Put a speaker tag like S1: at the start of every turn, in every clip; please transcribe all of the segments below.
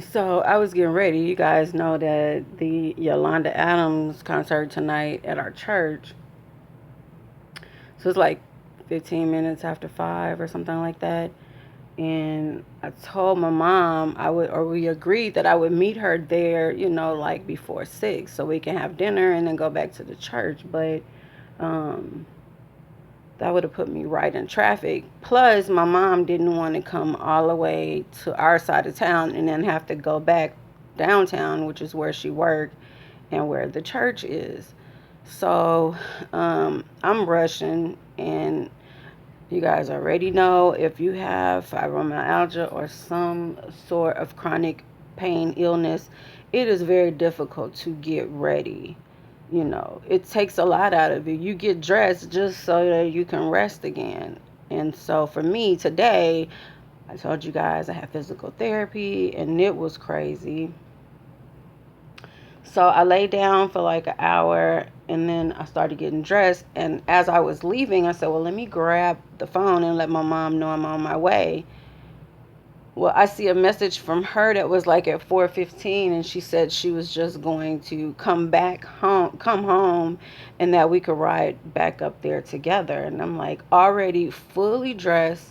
S1: So I was getting ready. You guys know that the Yolanda Adams concert tonight at our church. So it's like 15 minutes after 5 or something like that. And I told my mom we agreed that I would meet her there, like before 6 so we can have dinner and then go back to the church. But um, that would have put me right in traffic. Plus, my mom didn't want to come all the way to our side of town and then have to go back downtown, which is where she worked and where the church is. So I'm rushing, and you guys already know if you have fibromyalgia or some sort of chronic pain illness, it is very difficult to get ready. It takes a lot out of you. You get dressed just so that you can rest again. And so for me today, I told you guys I had physical therapy and it was crazy. So I lay down for like an hour and then I started getting dressed. And as I was leaving, I said, well, let me grab the phone and let my mom know I'm on my way. Well, I see a message from her that was like at 4:15 and she said she was just going to come home and that we could ride back up there together. And I'm like already fully dressed,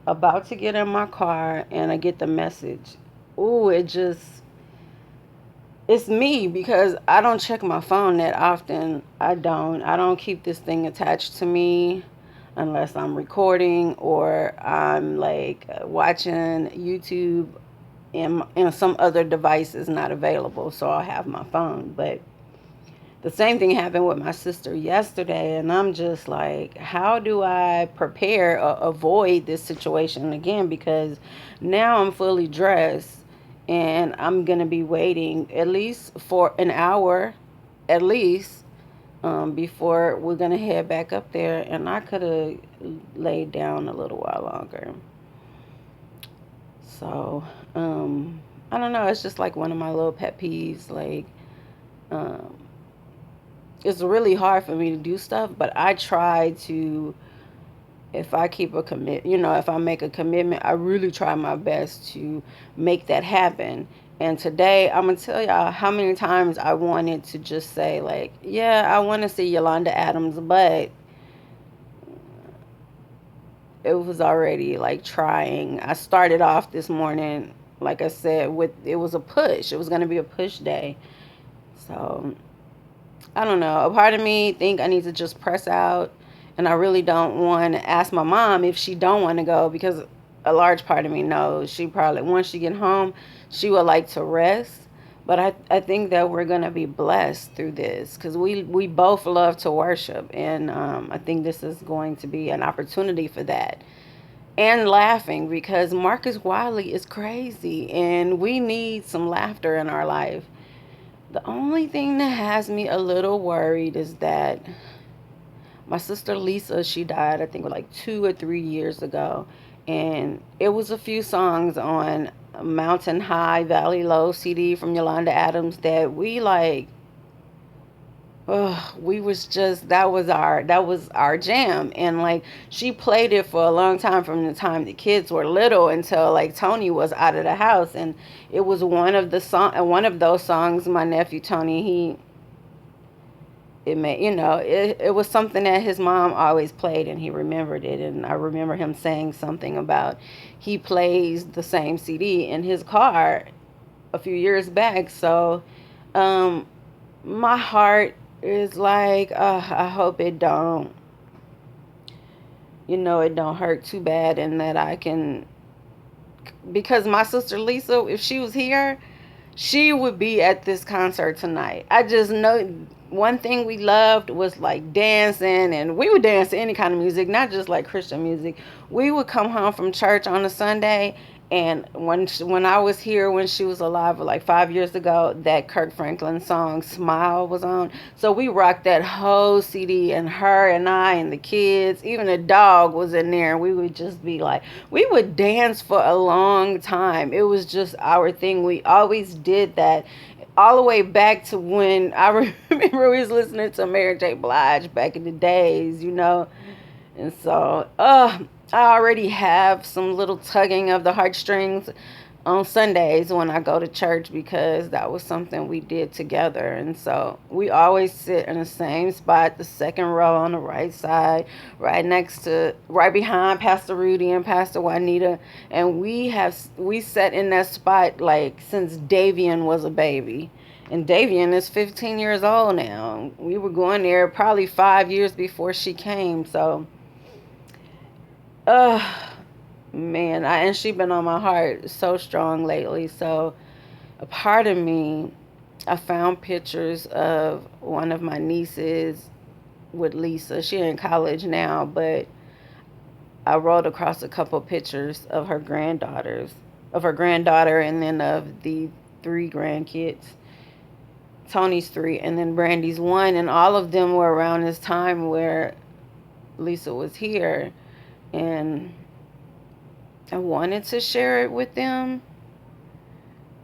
S1: about to get in my car and I get the message. Ooh, it's me because I don't check my phone that often. I don't keep this thing attached to me unless I'm recording or I'm like watching YouTube and some other device is not available, so I'll have my phone. But the same thing happened with my sister yesterday, and I'm just like, how do I prepare or avoid this situation again? Because now I'm fully dressed and I'm going to be waiting at least for an hour, at least, before we're going to head back up there. And I could have laid down a little while longer. So, I don't know. It's just like one of my little pet peeves. Like, um, it's really hard for me to do stuff, but I try to, if I keep a if I make a commitment, I really try my best to make that happen. And today I'm gonna tell y'all how many times I wanted to just say like, yeah, I want to see Yolanda Adams, but it was already like trying. I started off this morning, like I said, with it was a push. It was gonna be a push day. So I don't know. A part of me think I need to just press out, and I really don't want to ask my mom if she don't want to go because a large part of me knows she probably once she get home, she would like to rest. But I think that we're gonna be blessed through this because we both love to worship, and I think this is going to be an opportunity for that. And laughing because Marcus Wiley is crazy, and we need some laughter in our life. The only thing that has me a little worried is that my sister Lisa, she died, I think, like 2 or 3 years ago. And it was a few songs on Mountain High, Valley Low CD from Yolanda Adams that we like. We was just that was our jam, and like she played it for a long time from the time the kids were little until like Tony was out of the house, and it was one of those songs. My nephew Tony, it made it was something that his mom always played and he remembered it, and I remember him saying something about he plays the same CD in his car a few years back. So um my heart is like, I hope it don't hurt too bad, and that I can, because my sister Lisa, if she was here, she would be at this concert tonight. I just know one thing we loved was like dancing, and we would dance to any kind of music, not just like Christian music. We would come home from church on a Sunday, and when I was here when she was alive, like 5 years ago, that Kirk Franklin song "Smile" was on. So we rocked that whole CD, and her and I and the kids, even the dog was in there, and we would just be like, we would dance for a long time. It was just our thing. We always did that all the way back to when I remember we was listening to Mary J. Blige back in the days. And so, I already have some little tugging of the heartstrings. on Sundays when I go to church, because that was something we did together. And so we always sit in the same spot, the second row on the right side, right behind Pastor Rudy and Pastor Juanita. And we sat in that spot like since Davian was a baby. And Davian is 15 years old now. We were going there probably 5 years before she came. So, man, and she been on my heart so strong lately. So a part of me, I found pictures of one of my nieces with Lisa. She in college now, but I rolled across a couple pictures of her granddaughters, of her granddaughter, and then of the three grandkids. Tony's three, and then Brandy's one, and all of them were around this time where Lisa was here, and I wanted to share it with them,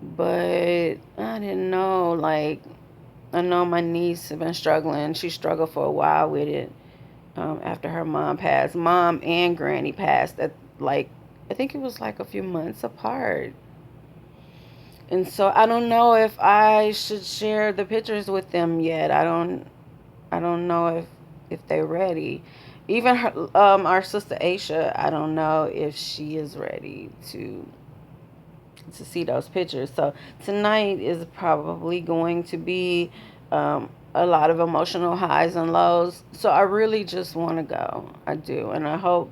S1: but I didn't know. Like, I know my niece had been struggling. She struggled for a while with it after her mom passed. Mom and Granny passed at, like, I think it was like a few months apart. And so I don't know if I should share the pictures with them yet. I don't know if they're ready. Even our sister Aisha, I don't know if she is ready to see those pictures. So tonight is probably going to be a lot of emotional highs and lows. So I really just want to go. I do, and I hope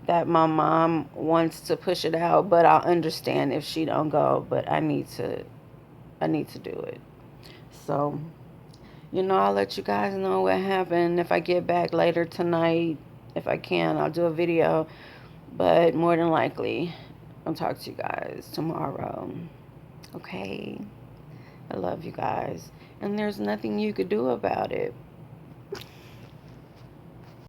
S1: that my mom wants to push it out, but I'll understand if she don't go. But I need to do it. So, I'll let you guys know what happened. If I get back later tonight, if I can, I'll do a video. But more than likely, I'll talk to you guys tomorrow. Okay? I love you guys. And there's nothing you could do about it.